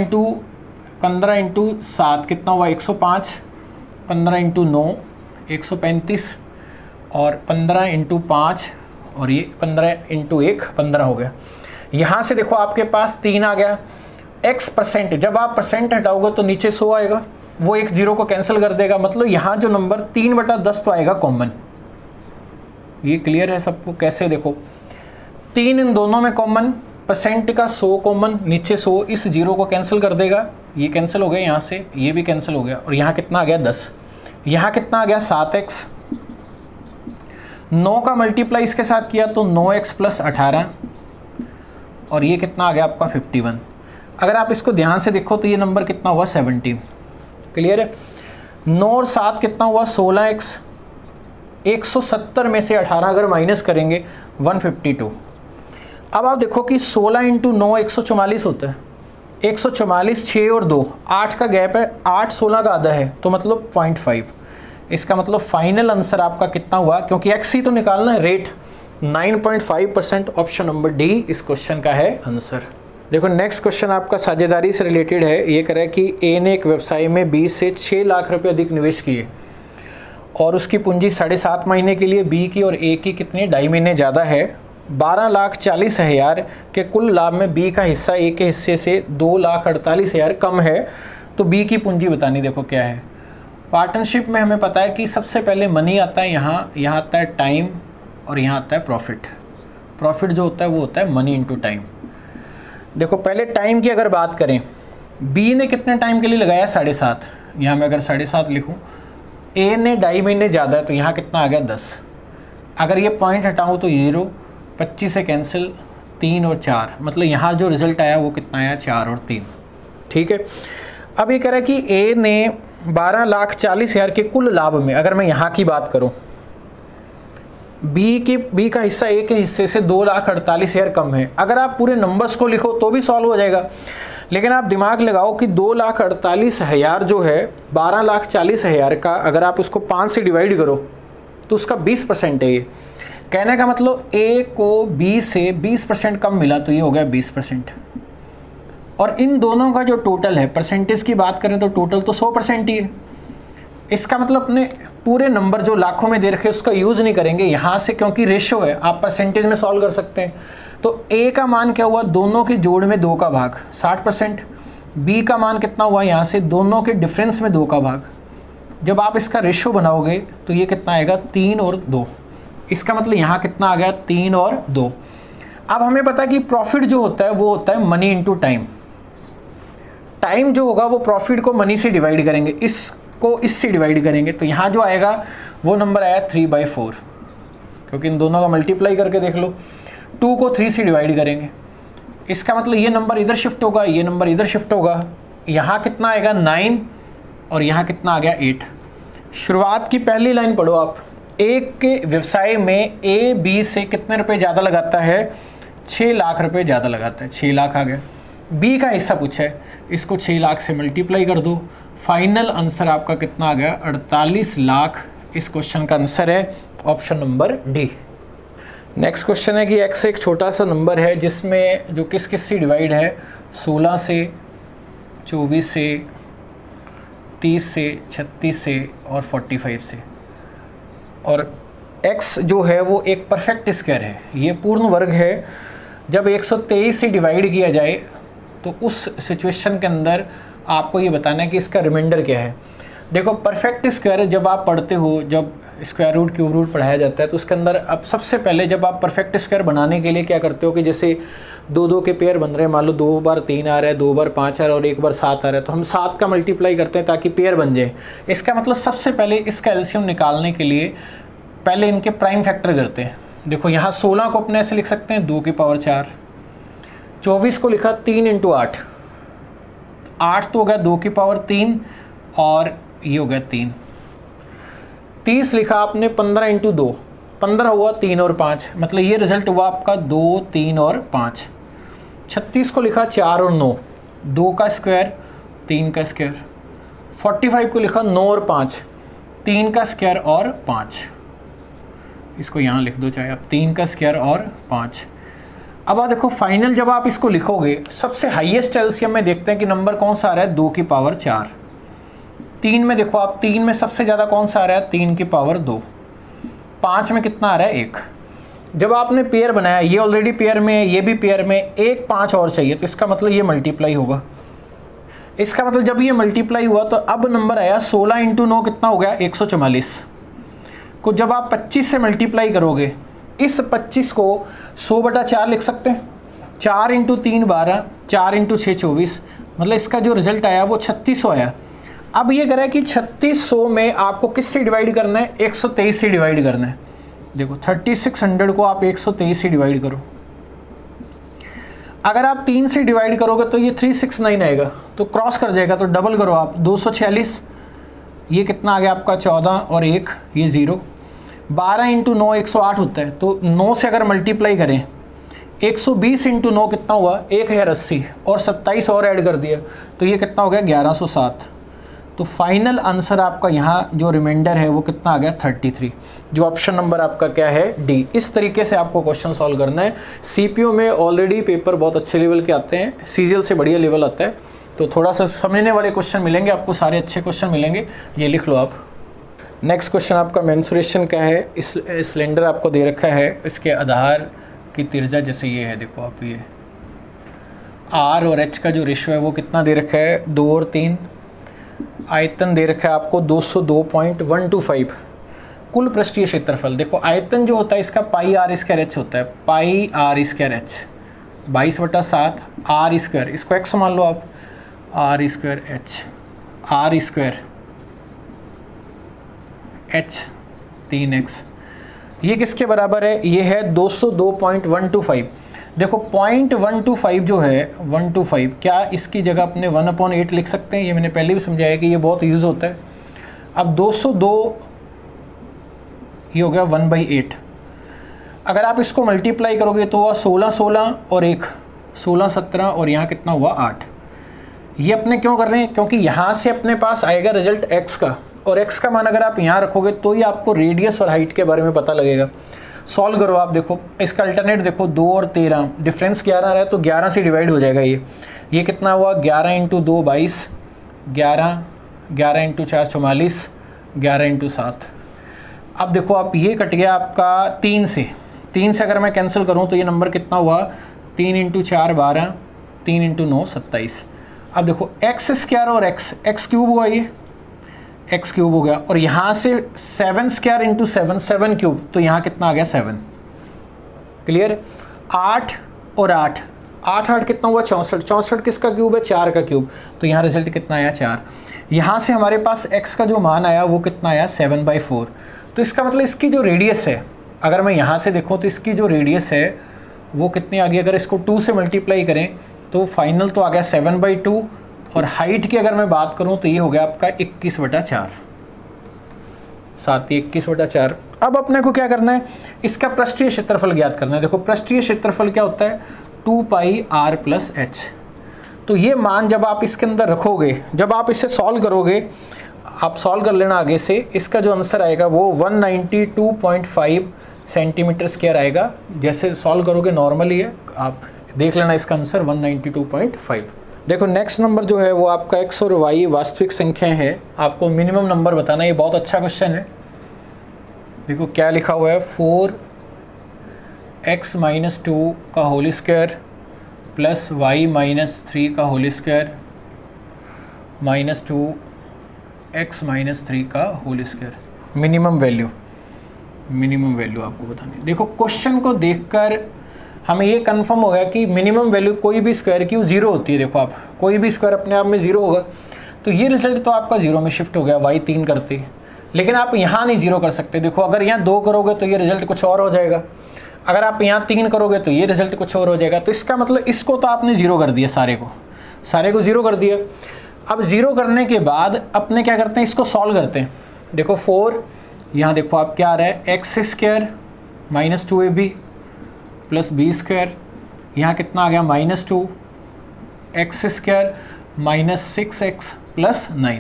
× 7 कितना हुआ 105, 15 × 9 135, और 15 × 5 और ये 15 × 1 15 हो गया। यहाँ से देखो आपके पास 3 आ गया। x%, जब आप परसेंट हटाओगे तो नीचे 100 आएगा, वो एक जीरो को कैंसिल कर देगा, मतलब यहाँ जो नंबर 3/10 तो आएगा कॉमन। ये क्लियर है सबको? कैसे देखो, 3 इन दोनों में कॉमन, परसेंट का 100 कॉमन, नीचे 100, इस जीरो को कैंसिल कर देगा, ये कैंसिल हो गया, यहाँ से ये भी कैंसिल हो गया, और यहाँ कितना आ गया 10, यहाँ कितना आ गया 7x, 9 का मल्टीप्लाई इसके साथ किया तो 9x + 18, और ये कितना आ गया आपका 51। अगर आप इसको ध्यान से देखो तो ये नंबर कितना हुआ 17। क्लियर है? 9 और 7 कितना हुआ 16x, 170 में से 18 अगर माइनस करेंगे 152। अब आप देखो कि 16 × 9 144 होता है, 144 6 और 2 8 का गैप है, 8 16 का आधा है, तो मतलब 0.5। इसका मतलब फाइनल आंसर आपका कितना हुआ, क्योंकि एक्स ही तो निकालना है, रेट 9.5%। ऑप्शन नंबर डी इस क्वेश्चन का है आंसर। देखो नेक्स्ट क्वेश्चन आपका साझेदारी से रिलेटेड है। ये कह रहा है कि ए ने एक व्यवसाय में 20 से 6 लाख रुपए अधिक निवेश किए और उसकी पूंजी 7.5 महीने के लिए बी की और ए की कितनी 2.5 महीने ज़्यादा है। 12,40,000 के कुल लाभ में बी का हिस्सा ए के हिस्से से 2,48,000 कम है, तो बी की पूंजी बतानी। देखो क्या है, पार्टनरशिप में हमें पता है कि सबसे पहले मनी आता है, यहाँ आता है टाइम, और यहाँ आता है प्रॉफिट। प्रॉफिट जो होता है वो होता है मनी इंटू टाइम। देखो पहले टाइम की अगर बात करें, बी ने कितने टाइम के लिए लगाया 7.5, यहाँ मैं अगर 7.5 लिखूँ, ए ने 2.5 महीने ज़्यादा है, तो यहाँ कितना आ गया 10। अगर ये पॉइंट हटाऊँ तो 0, 25 से कैंसिल, 3 और 4, मतलब यहाँ जो रिजल्ट आया वो कितना आया 4 और 3। ठीक है, अब ये कह रहा है कि ए ने 12,40,000 के कुल लाभ में, अगर मैं यहाँ की बात करूँ, बी का हिस्सा ए के हिस्से से 2,48,000 कम है। अगर आप पूरे नंबर्स को लिखो तो भी सॉल्व हो जाएगा, लेकिन आप दिमाग लगाओ कि 2,48,000 जो है 12,40,000 का, अगर आप उसको 5 से डिवाइड करो तो उसका 20% है। ये कहने का मतलब ए को बी से 20% कम मिला, तो ये हो गया 20%। और इन दोनों का जो टोटल है, परसेंटेज की बात करें तो टोटल तो 100% ही है। इसका मतलब अपने पूरे नंबर जो लाखों में दे रखे उसका यूज़ नहीं करेंगे यहाँ से, क्योंकि रेशो है, आप परसेंटेज में सॉल्व कर सकते हैं। तो ए का मान क्या हुआ, दोनों के जोड़ में 2 का भाग 60%। बी का मान कितना हुआ, यहाँ से दोनों के डिफरेंस में 2 का भाग। जब आप इसका रेशो बनाओगे तो ये कितना आएगा 3 और 2। इसका मतलब यहाँ कितना आ गया 3 और 2। अब हमें पता है कि प्रॉफिट जो होता है वो होता है मनी इंटू टाइम। टाइम जो होगा वो प्रॉफिट को मनी से डिवाइड करेंगे, इसको इससे डिवाइड करेंगे, तो यहाँ जो आएगा वो नंबर आया 3/4, क्योंकि इन दोनों का मल्टीप्लाई करके देख लो, 2 को 3 से डिवाइड करेंगे। इसका मतलब ये नंबर इधर शिफ्ट होगा, ये नंबर इधर शिफ्ट होगा। यहाँ कितना आएगा 9 और यहाँ कितना आ गया 8। शुरुआत की पहली लाइन पढ़ो आप, एक के व्यवसाय में ए बी से कितने रुपए ज़्यादा लगाता है, 6 लाख रुपए ज़्यादा लगाता है, 6 लाख आ गया। बी का हिस्सा पूछा है, इसको 6 लाख से मल्टीप्लाई कर दो, फाइनल आंसर आपका कितना आ गया 48 लाख। इस क्वेश्चन का आंसर है option number D. Next question है कि x एक छोटा सा नंबर है जिसमें जो किस से डिवाइड है, 16 से, 24 से, 30 से, 36 से और 45 से। और x जो है वो एक परफेक्ट स्क्वायर है, ये पूर्ण वर्ग है। जब 123 से डिवाइड किया जाए तो उस सिचुएशन के अंदर आपको ये बताना है कि इसका रिमाइंडर क्या है। देखो परफेक्ट स्क्वायर जब आप पढ़ते हो, जब स्क्वायर रूट क्यूब रूट पढ़ाया जाता है, तो उसके अंदर अब सबसे पहले जब आप परफेक्ट स्क्वायर बनाने के लिए क्या करते हो कि जैसे 2-2 के पेयर बन रहे हैं, मान लो 2 बार 3 आ रहा है, 2 बार 5 आ रहा है और 1 बार 7 आ रहा है, तो हम 7 का मल्टीप्लाई करते हैं ताकि पेयर बन जाए। इसका मतलब सबसे पहले इसका एलसीएम निकालने के लिए पहले इनके प्राइम फैक्टर करते हैं। देखो यहाँ 16 को अपने ऐसे लिख सकते हैं 2 की पावर 4, 24 को लिखा 3 × 8, 8 तो हो गया 2 की पावर 3 और ये हो गया 3। 30 लिखा आपने 15 × 2, 15 हुआ 3 और 5, मतलब ये रिजल्ट हुआ आपका 2, 3 और 5। 36 को लिखा 4 और 9, 2 का स्क्वायर 3 का स्क्वायर, 45 को लिखा 9 और 5, 3 का स्क्वायर और 5, इसको यहाँ लिख दो चाहे आप, 3 का स्क्वायर और 5। अब आप देखो फाइनल जब आप इसको लिखोगे सबसे हाईएस्ट एलसीएम में देखते हैं कि नंबर कौन सा आ रहा है, 2 की पावर 4। 3 में देखो आप, 3 में सबसे ज़्यादा कौन सा आ रहा है, 3 की पावर 2। 5 में कितना आ रहा है, 1। जब आपने पेयर बनाया, ये ऑलरेडी पेयर में है, ये भी पेयर में, 1 5 और चाहिए, तो इसका मतलब ये मल्टीप्लाई होगा। इसका मतलब जब ये मल्टीप्लाई हुआ तो अब नंबर आया 16 इंटू 9 कितना हो गया, 144 को जब आप 25 से मल्टीप्लाई करोगे, इस 25 को 100/4 लिख सकते हैं। 4 इंटू 3 12, 4 इंटू 6 24, मतलब इसका जो रिजल्ट आया वो 3600 आया। अब ये कह रहा है कि 3600 में आपको किससे डिवाइड करना है, 123 से डिवाइड करना है। देखो 3600 को आप 123 से डिवाइड करो, अगर आप 3 से डिवाइड करोगे तो ये 369 आएगा, तो क्रॉस कर जाएगा, तो डबल करो आप, 246, ये कितना आ गया आपका 14 और 1 ये 0। 12 इंटू 9 108 होता है, तो 9 से अगर मल्टीप्लाई करें, 120 इंटू 9 कितना हुआ, 1080, और 27 और ऐड कर दिया तो ये कितना हो गया, 1107। तो फाइनल आंसर आपका यहाँ जो रिमाइंडर है वो कितना आ गया, 33, जो ऑप्शन नंबर आपका क्या है, डी। इस तरीके से आपको क्वेश्चन सॉल्व करना है। सीपीयू में ऑलरेडी पेपर बहुत अच्छे लेवल के आते हैं, सीजीएल से बढ़िया लेवल आता है, तो थोड़ा सा समझने वाले क्वेश्चन मिलेंगे आपको, सारे अच्छे क्वेश्चन मिलेंगे, ये लिख लो आप। नेक्स्ट क्वेश्चन आपका मेंसुरेशन का है। इस सिलेंडर आपको दे रखा है, इसके आधार की त्रिज्या जैसे ये है, देखो आप ये आर और एच का जो रेशियो है वो कितना दे रखा है, 2 और 3। आयतन दे रखा है आपको 202.125। कुल पृष्ठीय क्षेत्रफल, देखो आयतन जो होता है इसका पाई आर स्क्वायर एच होता है, pi R square H 22/7 R square, इसको एक्स मान लो आप, R square H, R square H 3x, ये किसके बराबर है, ये है 202.125। देखो 0.125 जो है 125, क्या इसकी जगह अपने 1/8 लिख सकते हैं, ये मैंने पहले भी समझाया कि ये बहुत यूज़ होता है। अब 202 ये हो गया 1/8, अगर आप इसको मल्टीप्लाई करोगे तो हुआ 16 16 और 1 16 17, और यहाँ कितना हुआ 8। ये अपने क्यों कर रहे हैं, क्योंकि यहाँ से अपने पास आएगा रिजल्ट x का, और x का मान अगर आप यहाँ रखोगे तो ही आपको रेडियस और हाइट के बारे में पता लगेगा। सॉल्व करो आप, देखो इसका अल्टरनेट देखो, 2 और 13, डिफरेंस 11 आ रहा है तो 11 से डिवाइड हो जाएगा ये कितना हुआ, 11 इंटू 2 22, 11 11 इंटू 4 44, 11 इंटू 7। अब देखो आप ये कट गया आपका 3 से अगर मैं कैंसिल करूँ तो ये नंबर कितना हुआ, 3 इंटू 4 12, 3 इंटू 9 27। अब देखो एक्स स्क्वायर और एक्स क्यूब हुआ, ये एक्स क्यूब हो गया, और यहाँ से 7 स्क्वायर इंटू 7 7 क्यूब, तो यहाँ कितना आ गया 7। क्लियर। 8 और 8 8 8 कितना हुआ 64, 64 किसका क्यूब है, 4 का क्यूब, तो यहाँ रिजल्ट कितना आया 4। यहाँ से हमारे पास x का जो मान आया वो कितना आया 7/4। तो इसका मतलब इसकी जो रेडियस है, अगर मैं यहाँ से देखूँ तो इसकी जो रेडियस है वो कितनी आ गई, अगर इसको 2 से मल्टीप्लाई करें तो फाइनल तो आ गया 7/2, और हाइट की अगर मैं बात करूं तो ये हो गया आपका 21/4, 21/4। अब अपने को क्या करना है, इसका पृष्ठीय क्षेत्रफल ज्ञात करना है। देखो पृष्ठीय क्षेत्रफल क्या होता है, 2πr+h। तो ये मान जब आप इसके अंदर रखोगे, जब आप इसे सॉल्व करोगे, आप सॉल्व कर लेना आगे से, इसका जो आंसर आएगा वो 192.5 सेंटीमीटर स्क्वायर आएगा। जैसे सॉल्व करोगे नॉर्मली है, आप देख लेना इसका आंसर 192.5। देखो नेक्स्ट नंबर जो है वो आपका x और y वास्तविक संख्या है, आपको मिनिमम नंबर बताना है। ये बहुत अच्छा क्वेश्चन है। देखो क्या लिखा हुआ है, 4x - 2 का होल स्क्वायर प्लस y - 3 का होल स्क्वायर माइनस 2x - 3 का होल स्क्वायर। मिनिमम वैल्यू आपको बतानी है। देखो क्वेश्चन को देखकर हमें ये कंफर्म हो गया कि मिनिमम वैल्यू कोई भी स्क्वायर की 0 होती है। देखो आप कोई भी स्क्वायर अपने आप में 0 होगा, तो ये रिजल्ट तो आपका 0 में शिफ्ट हो गया y 3 करते, लेकिन आप यहाँ नहीं 0 कर सकते। देखो अगर यहाँ 2 करोगे तो ये रिजल्ट कुछ और हो जाएगा, अगर आप यहाँ 3 करोगे तो ये रिजल्ट कुछ और हो जाएगा। तो इसका मतलब इसको तो आपने 0 कर दिया, सारे को 0 कर दिया। अब 0 करने के बाद अपने क्या करते हैं, इसको सॉल्व करते हैं। देखो 4, यहाँ देखो आप क्या आ रहा है, x² - 2ab प्लस b², यहाँ कितना आ गया -2 x² माइनस 6x प्लस 9।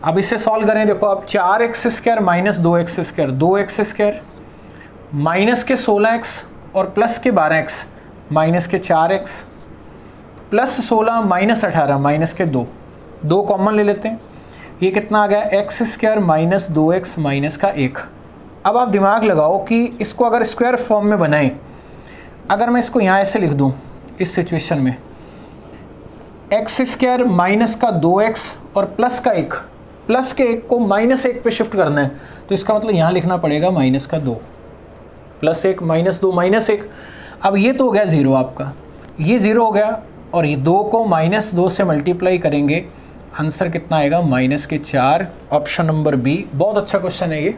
अब इसे सॉल्व करें, देखो अब 4x² minus 2x², 2x² minus के 16x और प्लस के 12x माइनस के 4x प्लस 16 माइनस 18 माइनस के 2, 2 कॉमन ले लेते हैं, ये कितना आ गया x² माइनस 2x माइनस का 1। अब आप दिमाग लगाओ कि इसको अगर स्क्वायर फॉर्म में बनाएं, अगर मैं इसको यहाँ ऐसे लिख दूँ इस सिचुएशन में, x² माइनस का 2x और प्लस का 1, प्लस के 1 को माइनस 1 पे शिफ्ट करना है, तो इसका मतलब यहाँ लिखना पड़ेगा माइनस का 2 प्लस 1 माइनस 2 माइनस 1। अब ये तो हो गया 0 आपका, ये 0 हो गया और ये 2 को माइनस 2 से मल्टीप्लाई करेंगे, आंसर कितना आएगा माइनस के 4। Option number B. बहुत अच्छा क्वेश्चन है ये,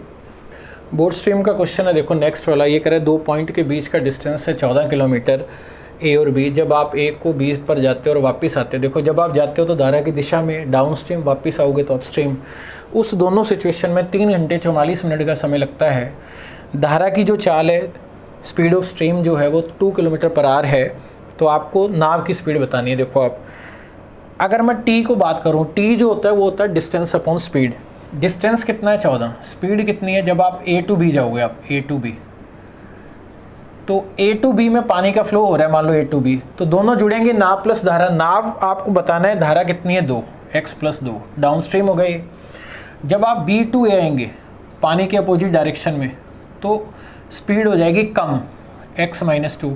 बोर्ड स्ट्रीम का क्वेश्चन है। देखो नेक्स्ट वाला ये करे 2 पॉइंट के बीच का डिस्टेंस है 14 किलोमीटर ए और बी। जब आप ए को बी पर जाते हो और वापस आते हो, देखो जब आप जाते हो तो धारा की दिशा में डाउन स्ट्रीम, वापस आओगे तो अप स्ट्रीम। उस दोनों सिचुएशन में 3 घंटे 44 मिनट का समय लगता है। धारा की जो चाल है, स्पीड ऑफ स्ट्रीम जो है वो 2 किलोमीटर पर आवर है, तो आपको नाव की स्पीड बतानी है। देखो आप, अगर मैं टी को बात करूँ, टी जो होता है वो होता है डिस्टेंस अपॉन स्पीड। डिस्टेंस कितना है 14, स्पीड कितनी है, जब आप ए टू बी जाओगे, आप ए टू बी, तो ए टू बी में पानी का फ्लो हो रहा है, मान लो ए टू बी, तो दोनों जुड़ेंगे नाव प्लस धारा। नाव आपको बताना है धारा कितनी है 2, x प्लस 2, डाउन स्ट्रीम हो गई। जब आप बी टू ए आएंगे पानी के अपोजिट डायरेक्शन में, तो स्पीड हो जाएगी कम, x माइनस 2।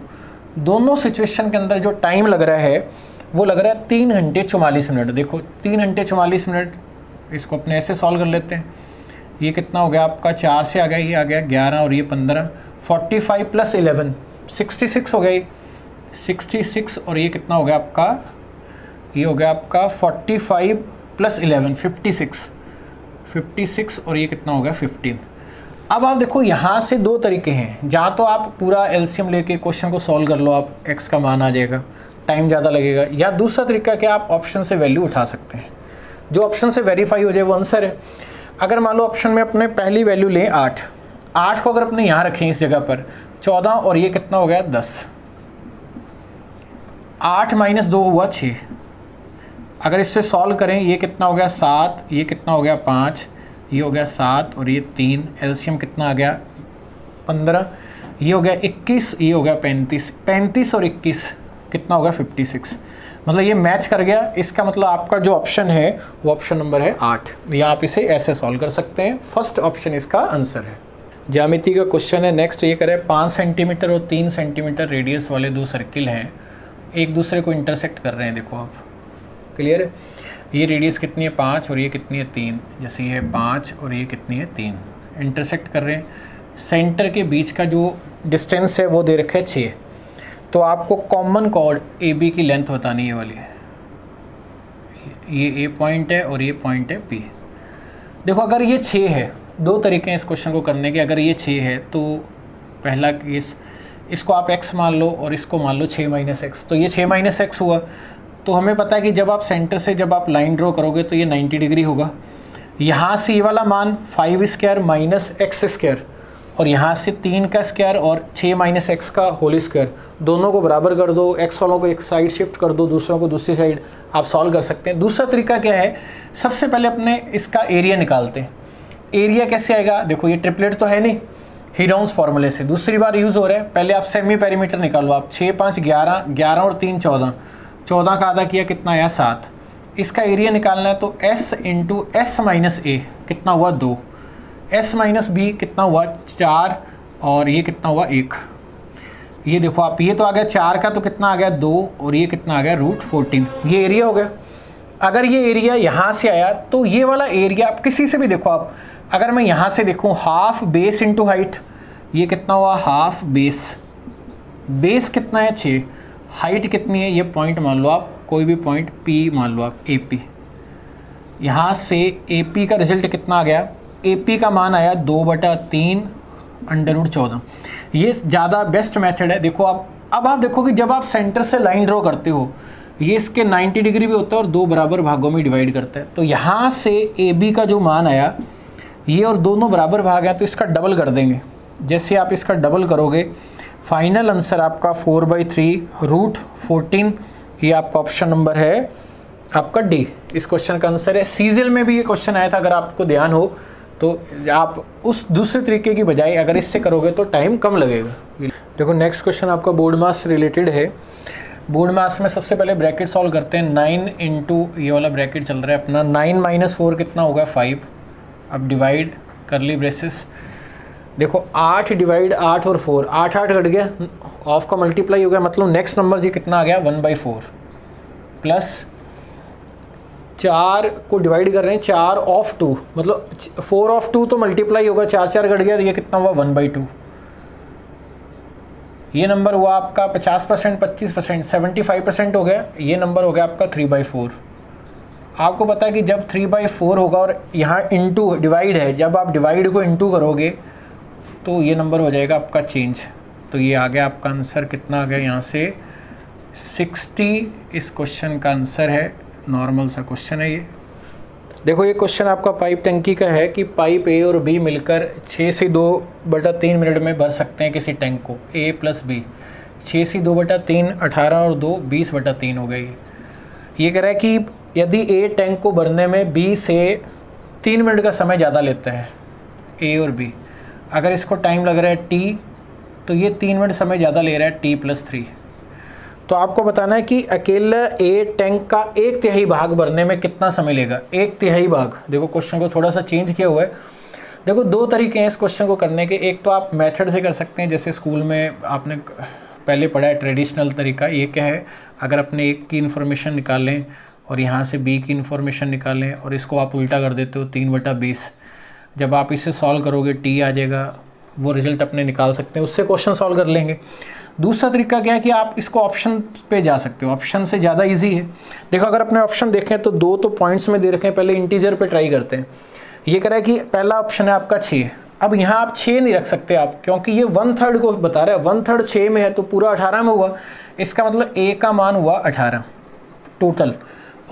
दोनों सिचुएशन के अंदर जो टाइम लग रहा है वो लग रहा है 3 घंटे 44 मिनट। देखो 3 घंटे 44 मिनट, इसको अपने ऐसे सॉल्व कर लेते हैं। ये कितना हो गया आपका, 4 से आ गया, ये आ गया 11 और ये 15, 45 प्लस 11 66 हो गई, 66 और ये कितना हो गया आपका, ये हो गया आपका 45 प्लस 11 56 और ये कितना हो गया 15। अब आप देखो यहाँ से 2 तरीके हैं, जहाँ तो आप पूरा एलसीएम लेके क्वेश्चन को सॉल्व कर लो, आप x का मान आ जाएगा, टाइम ज़्यादा लगेगा। या दूसरा तरीका क्या, आप ऑप्शन से वैल्यू उठा सकते हैं, जो ऑप्शन से वेरीफाई हो जाए वो आंसर है। अगर मान लो ऑप्शन में अपने पहली वैल्यू लें 8, 8 को अगर अपने यहाँ रखें इस जगह पर 14 और ये कितना हो गया 10, 8 माइनस 2 हुआ 6। अगर इससे सॉल्व करें, ये कितना हो गया 7, ये कितना हो गया 5, ये हो गया 7 और ये 3, एलसीएम कितना आ गया 15, ये हो गया 21, ये हो गया 35, 35 और 21 कितना होगा 56। मतलब ये मैच कर गया। इसका मतलब आपका जो ऑप्शन है वो ऑप्शन नंबर है 8, या आप इसे ऐसे सॉल्व कर सकते हैं। फर्स्ट ऑप्शन इसका आंसर है। ज्यामिति का क्वेश्चन है नेक्स्ट, ये करें 5 सेंटीमीटर और 3 सेंटीमीटर रेडियस वाले 2 सर्किल हैं, एक दूसरे को इंटरसेक्ट कर रहे हैं। देखो आप, क्लियर है, ये रेडियस कितनी है 5 और ये कितनी है 3, जैसे ये है 5 और ये कितनी है 3, इंटरसेक्ट कर रहे हैं। सेंटर के बीच का जो डिस्टेंस है वो दे रखा है 6, तो आपको कॉमन कॉर्ड ए बी की लेंथ बतानी है वाली है। ये ए पॉइंट है और ये पॉइंट है पी। देखो अगर ये 6 है, 2 तरीके हैं इस क्वेश्चन को करने के। अगर ये 6 है तो पहला केस, इसको आप x मान लो और इसको मान लो 6 माइनस एक्स, तो ये 6 माइनस एक्स हुआ। तो हमें पता है कि जब आप सेंटर से जब आप लाइन ड्रॉ करोगे तो ये 90 डिग्री होगा। यहाँ से ये वाला मान 5 स्क्वायर माइनस एक्स स्क्वायर, और यहाँ से 3 का स्क्वायर और 6 माइनस एक्स का होल स्क्वायर, दोनों को बराबर कर दो, एक्स वालों को एक साइड शिफ्ट कर दो, दूसरों को दूसरी साइड, आप सॉल्व कर सकते हैं। दूसरा तरीका क्या है, सबसे पहले अपने इसका एरिया निकालते हैं। एरिया कैसे आएगा, देखो ये ट्रिपलेट तो है नहीं, हीरोन्स फार्मूले से दूसरी बार यूज़ हो रहा है। पहले आप सेमी पेरीमीटर निकालो, आप 6 5 11, 11 और 3 14, 14 का आधा किया कितना आया 7। इसका एरिया निकालना है तो s इंटू एस माइनस ए कितना हुआ 2, s माइनस बी कितना हुआ 4, और ये कितना हुआ 1। ये देखो आप, ये तो आ गया 4 का, तो कितना आ गया 2, और ये कितना आ गया √14। ये एरिया हो गया। अगर ये एरिया यहाँ से आया तो ये वाला एरिया आप किसी से भी देखो, आप अगर मैं यहाँ से देखूँ हाफ बेस इंटू हाइट, ये कितना हुआ हाफ बेस, बेस कितना है 6, हाइट कितनी है, ये पॉइंट मान लो आप, कोई भी पॉइंट P मान लो आप, AP। यहाँ से AP का रिजल्ट कितना आ गया, AP का मान आया 2/3 √14। ये ज़्यादा बेस्ट मेथड है। देखो आप, अब आप देखो कि जब आप सेंटर से लाइन ड्रॉ करते हो, ये इसके 90 डिग्री भी होता है और 2 बराबर भागों में डिवाइड करता है। तो यहाँ से AB का जो मान आया, ये और दोनों बराबर भाग है, तो इसका डबल कर देंगे। जैसे आप इसका डबल करोगे, फाइनल आंसर आपका 4/3 √14। ये आपका ऑप्शन नंबर है आपका डी इस क्वेश्चन का आंसर है। सीजीएल में भी ये क्वेश्चन आया था, अगर आपको ध्यान हो तो आप उस दूसरे तरीके की बजाय अगर इससे करोगे तो टाइम कम लगेगा। देखो नेक्स्ट क्वेश्चन आपका बोर्ड मास से रिलेटेड है। बोर्ड मास में सबसे पहले ब्रैकेट सॉल्व करते हैं। 9 इंटू ये वाला ब्रैकेट चल रहा है अपना, 9 माइनस 4 कितना होगा 5। अब डिवाइड करली ब्रेसेस, देखो 8 डिवाइड 8 और 4, 8 8 कट गया, ऑफ का मल्टीप्लाई हो गया, मतलब नेक्स्ट नंबर जी कितना आ गया 1/4 प्लस 4 को डिवाइड कर रहे हैं 4 ऑफ 2, मतलब 4 ऑफ 2 तो मल्टीप्लाई होगा, 4 4 कट गया, तो ये कितना हुआ 1/2। ये नंबर हुआ आपका 50%, 25%, 75% हो गया। ये नंबर हो गया आपका 3/4। आपको पता है कि जब 3/4 होगा और यहाँ इंटू डिवाइड है, जब आप डिवाइड को इंटू करोगे तो ये नंबर हो जाएगा आपका चेंज। तो ये आ गया आपका आंसर, कितना आ गया यहाँ से 60 इस क्वेश्चन का आंसर है। नॉर्मल सा क्वेश्चन है ये। देखो ये क्वेश्चन आपका पाइप टंकी का है कि पाइप ए और बी मिलकर 6 से 2/3 मिनट में भर सकते हैं किसी टैंक को, ए प्लस बी। 6 से 2/3 18 और 2 20/3 हो गई। ये कह रहा है कि यदि ए टैंक को भरने में बी से 3 मिनट का समय ज़्यादा लेता है, ए और बी, अगर इसको टाइम लग रहा है टी, तो ये 3 मिनट समय ज़्यादा ले रहा है t+3। तो आपको बताना है कि अकेला ए टैंक का 1/3 भाग भरने में कितना समय लेगा। 1/3 भाग, देखो क्वेश्चन को थोड़ा सा चेंज किया हुआ है। देखो 2 तरीके हैं इस क्वेश्चन को करने के। एक तो आप मेथड से कर सकते हैं, जैसे स्कूल में आपने पहले पढ़ा है ट्रेडिशनल तरीका। ये क्या है, अगर अपने एक की इन्फॉर्मेशन निकालें और यहाँ से बी की इन्फॉर्मेशन निकालें और इसको आप उल्टा कर देते हो 3/20, जब आप इसे सॉल्व करोगे टी आ जाएगा, वो रिजल्ट अपने निकाल सकते हैं, उससे क्वेश्चन सॉल्व कर लेंगे। दूसरा तरीका क्या है कि आप इसको ऑप्शन पे जा सकते हो, ऑप्शन से ज़्यादा इजी है। देखो अगर अपने ऑप्शन देखें तो 2 तो पॉइंट्स में दे रखे हैं, पहले इंटीजर पे ट्राई करते हैं। ये कह रहा है कि पहला ऑप्शन है आपका 6। अब यहाँ आप 6 नहीं रख सकते आप, क्योंकि ये 1/3 को बता रहा है, 1/3 6 में है तो पूरा 18 में हुआ। इसका मतलब ए का मान हुआ 18 टोटल,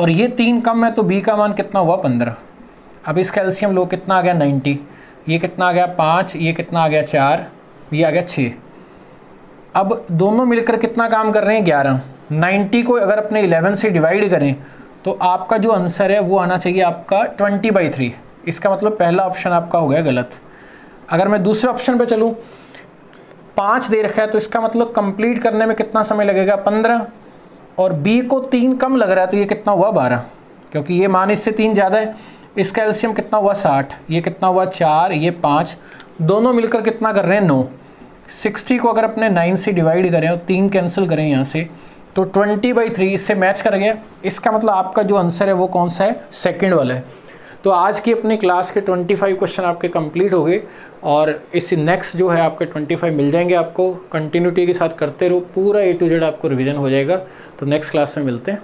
और ये 3 कम है तो बी का मान कितना हुआ 15। अब इसका एलसीएम लो, कितना आ गया 90, ये कितना आ गया 5, ये कितना आ गया 4, ये आ गया 6। अब दोनों मिलकर कितना काम कर रहे हैं 11। 90 को अगर अपने 11 से डिवाइड करें तो आपका जो आंसर है वो आना चाहिए आपका 20/3। इसका मतलब पहला ऑप्शन आपका हो गया गलत। अगर मैं दूसरे ऑप्शन पे चलूँ, 5 दे रखा है तो इसका मतलब कंप्लीट करने में कितना समय लगेगा 15, और बी को 3 कम लग रहा है तो ये कितना हुआ 12, क्योंकि ये मान इससे 3 ज़्यादा है। इसका एलसीएम कितना हुआ 60, ये कितना हुआ 4, ये 5, दोनों मिलकर कितना कर रहे हैं 9। 60 को अगर अपने 9 से डिवाइड करें और 3 कैंसिल करें यहाँ से, तो 20/3 इससे मैच कर गया। इसका मतलब आपका जो आंसर है वो कौन सा है, सेकंड वाला है। तो आज की अपनी क्लास के 25 क्वेश्चन आपके कंप्लीट हो गए, और इस नेक्स्ट जो है आपके 25 मिल जाएंगे आपको। कंटिन्यूटी के साथ करते रहो, पूरा A to Z आपको रिवीजन हो जाएगा। तो नेक्स्ट क्लास में मिलते हैं।